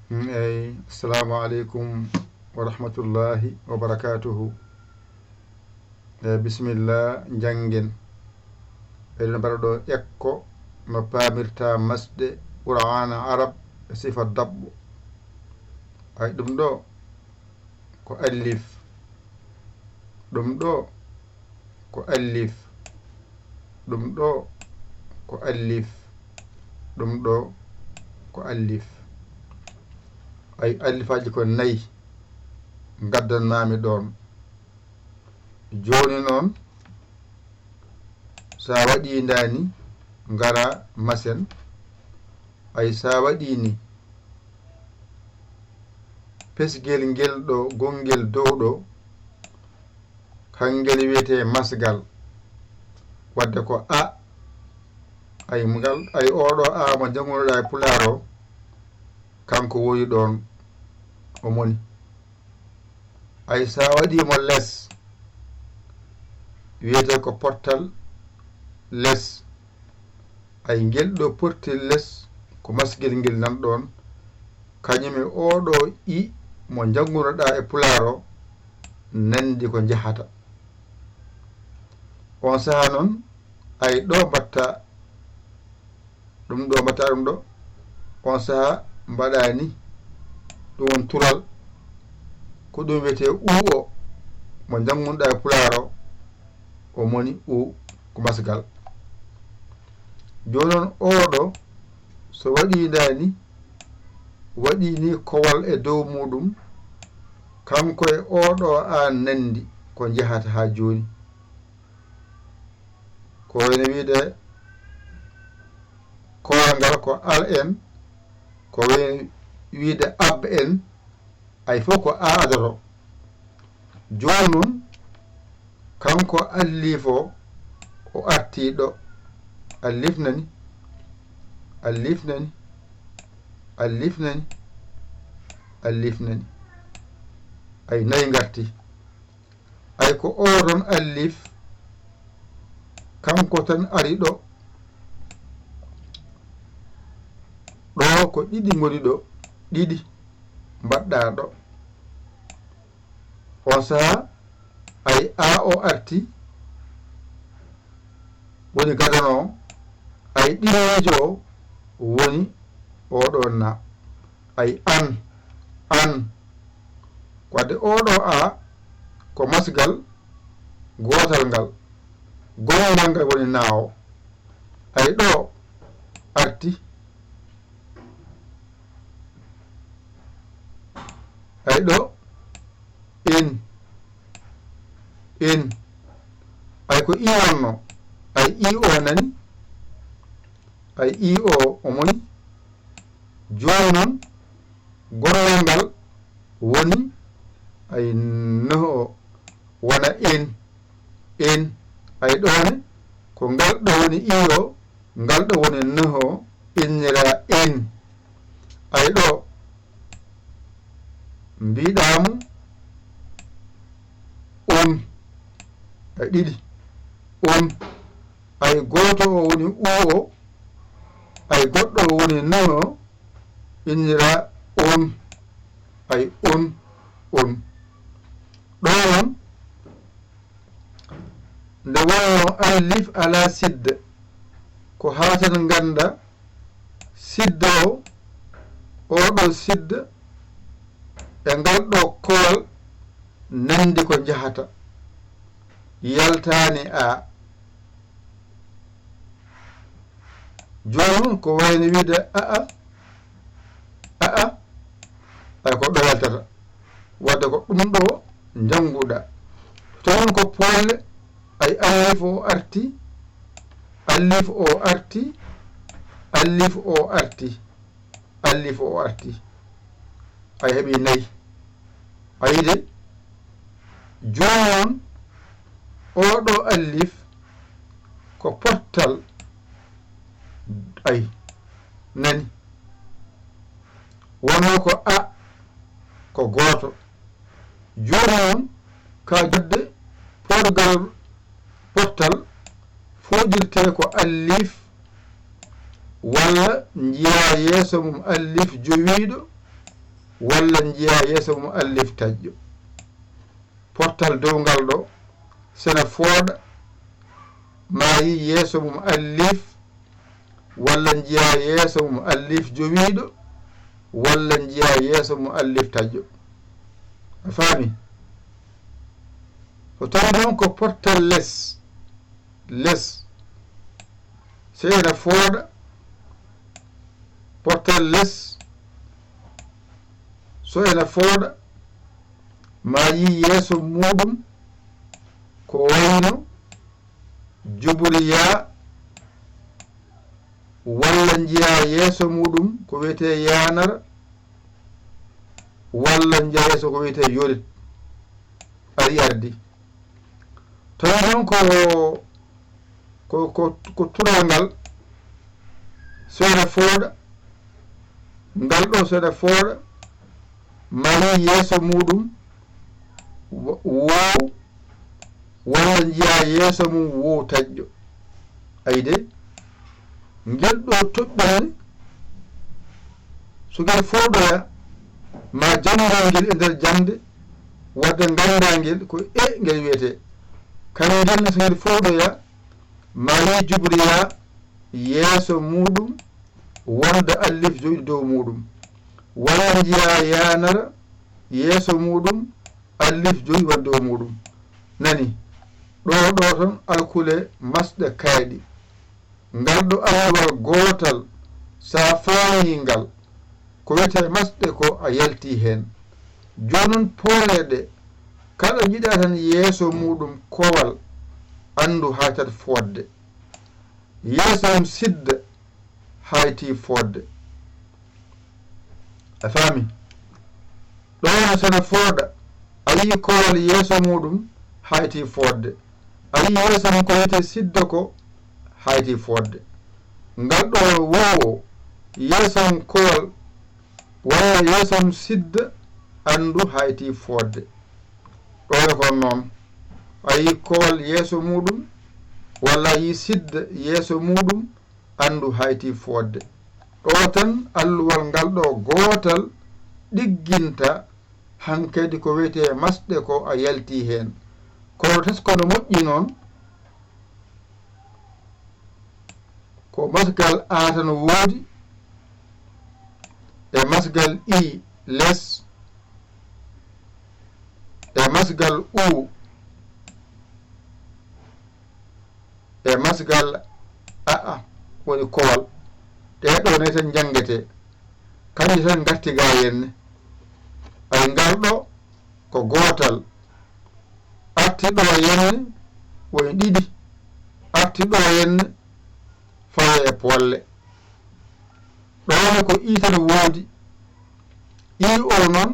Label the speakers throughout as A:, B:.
A: Assalamu alaikum wa rahmatullahi wa barakatuhu. Bismillah jangen eɗen mbaɗa ɗo ekko no pamirta masɗe qur'ana arab e sifa dabbo. Ay ɗum ɗo ko allif, ɗum ɗo ko allif, ɗum ɗo ko allif, ɗum ɗo ko allif. Ay allifaji ko nayi gaddannami ɗon. Joni noon sa waɗi ndani ngara masen, ay sa waɗi ni pesgel ngel ɗo gongel dow ɗo kangel wiyete masgal, wadde ko a ay ngal ay oɗo a mo jangunoɗa e pularo kanko woni ɗon o moni. Ay sa waɗimo less wiyete ko pottal less, ay ngel ɗo portel less ko masgel ngel nan ɗon kañum e oɗo i mo jangunoɗa e pularo nandi ko jahata. On saha noon ay ɗo mbatta ɗum ɗo on saha mbaɗani ɗum won tural ko ɗum wiyete o mo jangunoɗa e pularo o moni ko masgal. Joni noon oɗo so waɗi ndani waɗi ni kowal e dow muɗum, kanko e oɗo a nandi ko jahata ha joni. Ko wayno wiide kowal ngal ko al en, ko wayno wiide ab en, ay fof ko a adoto. Joni noon kanko allif o arti ɗo, allif nani, allif nani, allif nani, allif nani, ay nayi garti. Ay ko oɗon allif kanko tan ari ɗo, ɗo ko ɗiɗi ngoni ɗo, ɗiɗi mbaɗɗa ɗo. On saha ay a o arti woni gadano, ay ɗiɗijo o woni oɗo na, ay an wadde oɗo a ko masgal gotal ngal, gongal ngal woni na o. Ay ɗo arti, ay ɗo in ay ko i wonno, ay i o nani, ay i o moni. Joni noon gongal ngal woni ay no wona in ay ɗone ko ngal ɗo woni i o, ngal ɗo woni no innira in. ay ɗo mbiɗamu ay ɗiɗi ay goto o woni o, ay goɗɗo o woni no innira ay ɗo noon nde wonno allif ala sidda ko hatan ganda sidda o, oɗo sidda e ngal ɗo kowal nandi ko jahata, yaltani a. Joni ko wayno wiide aa ay ko ɗo yaltata, wadde ko ɗum ɗo janguɗa. Toon ko polle ay allif o arti, allif o arti, allif o arti, allif o arti, ay heeɓi nayi. ayide joni noon oɗo allif ko pottal ay nani, wono ko a ko goto. Joni noon ka jodde porgal pottal foƴirte ko allif walla jiya yeeso mum allif jowiɗo walla jiya yeeso mum allif taƴƴo portal dow ngal ɗo sene fooɗa ma yi yeeso mum allif walla jiya yeeso mum allif jowiiɗo walla jiya yeeso mum allif taƴƴo a faami so tawi noon ko portal less seeɗa fooɗa portal less so ene fooɗa ma yi yeeso muɗum ko wayno juburiya walla jiya yeeso muɗum ko wiyete yanara walla jiya yeeso ko wiyete yorit ari ardi tawi noon ko turangal so ene fooɗa ngal ɗo so ene fooɗa ma yi yeeso muɗum wow walla jiya yeeso mum wow taƴƴo ayde ngel ɗo toɓɓere so ngel fooɗoya ma janngal ngel e nder jande wadde ngannda ngel ko ngel wiyete kañum ngel so ngel fooɗoya ma yi jubriya yeeso muɗum wonda allif joyɗi dow muɗum walla jiya yanara yeeso muɗum allif joyi wonda dow muɗum nani ɗo ton alkule masɗe kayɗi ngal ɗo alluwal gootal sa faayi ngal ko wiyete masɗe ko a yalti heen jonon pooleɗe kala jiɗa tan yeeso muɗum kowal anndu haytat fodde yeeso mum sidda hayti fodde a faami ɗono sene fooɗa a yii kowal yeeso muɗum hayti fodde a yii yeeso mum ko wiyete sidda ko hayti fodde ngal ɗo wowo yeeso mum kowal walla yeeso mum sidda anndu hayti fodde ɗono kon noon a yii kowal yeeso muɗum walla a yii sidda yeeso muɗum anndu hayti fodde ɗo tan alluwal ngal ɗo gootal ɗigginta hankadi ko wiyete masɗe ko a yalti heen kono teskono moƴƴi noon ko masgal a tan woodi e masgal i less e masgal u e masgal aa woni kowal ɗeɗo ne tan janngete kanji tan garti ga henne ay ngal ɗo ko gootal artiɗo henne woni ɗiɗi artiɗo henne fawa e polle ɗone ko i tan woodi i o noon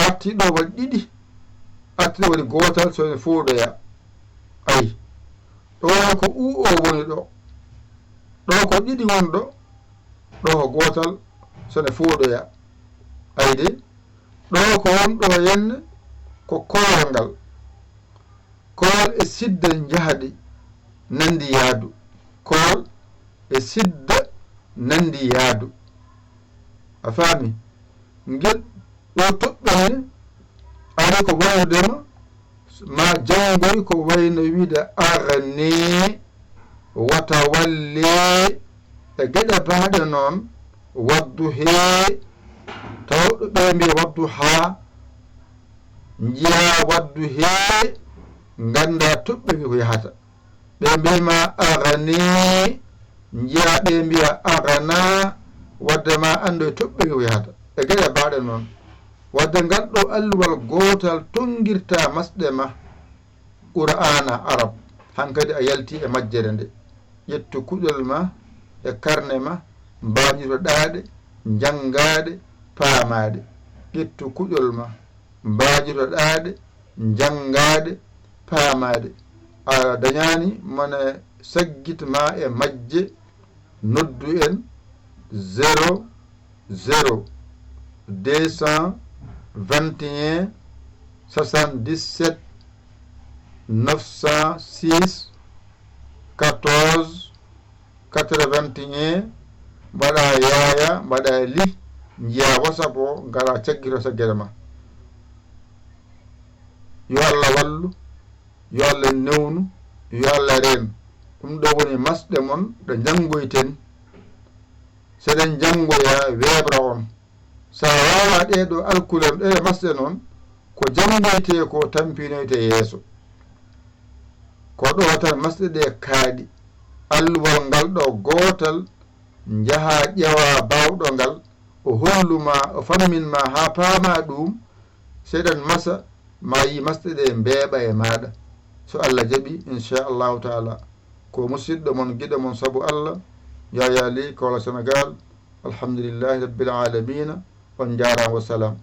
A: artiɗo waɗi ɗiɗi artiɗo waɗi gootal so ene fooɗoya ayi ɗone ko u o woni ɗo ɗo ko ɗiɗi woni ɗo ɗo ko gootal so ene fooɗoya ayde ɗo ko wonɗo henne ko kowal ngal kowal e sidda jahadi nandi yaadu kowal e sidda nandi yaadu a faami ngel ɗo toɓɓene ari ko waynodema ma jangoy ko wayno wiide arne wata walle e geɗe baaɗe noon waddu hee tawɗo ɓe mbiya waddu haa jiya waddu hee ganda toɓɓe mbi ko yahata ɓe mbiyma arane jiya ɓe mbiya arana wadde ma andu e toɓɓe mbi ko yahata e geɗe baaɗe noon wadde ngal ɗo alluwal gootal tongirta masɗe ma qur'ana arab hankadi a yalti e majjere nde ƴettu kuɗol ma e karne ma mbaƴitoɗaɗe jangaɗe paamaɗe ƴettu kuɗol ma mbaƴitoɗaɗe jangaɗe paamaɗe a dañani mone saggitma e majje noddu en 0 0 221 77 906 14 81 mbaɗa yaya mbaɗa li jiya whatsapp o ngara caggitoto gueɗe ma. yo Allah wallu, yo Allah newnu, yo Allah reenu. ɗum ɗo woni masɗe mon ɗe janngoyten. seɗen janngoya weɓra on. sa wawa ɗeɗo alkulem ɗe masɗe noon ko janngoyte ko tampinoyte yeeso. ko ɗo tan masɗe ɗe kaaɗi. alluwal ngal ɗo gootal jaha ƴewa bawɗo ngal o holluma o famminma ha paama ɗum. seɗen masa ma yi masɗe ɗe mbeeɓa e maɗa. so Allah jaɓi inchallahu taala ko musidɗo mon guiɗo mon saabu Allah Yaya Ly Kaolack Sénégal. alhamdulillahi rabbil alamina. on jarama, wassalam.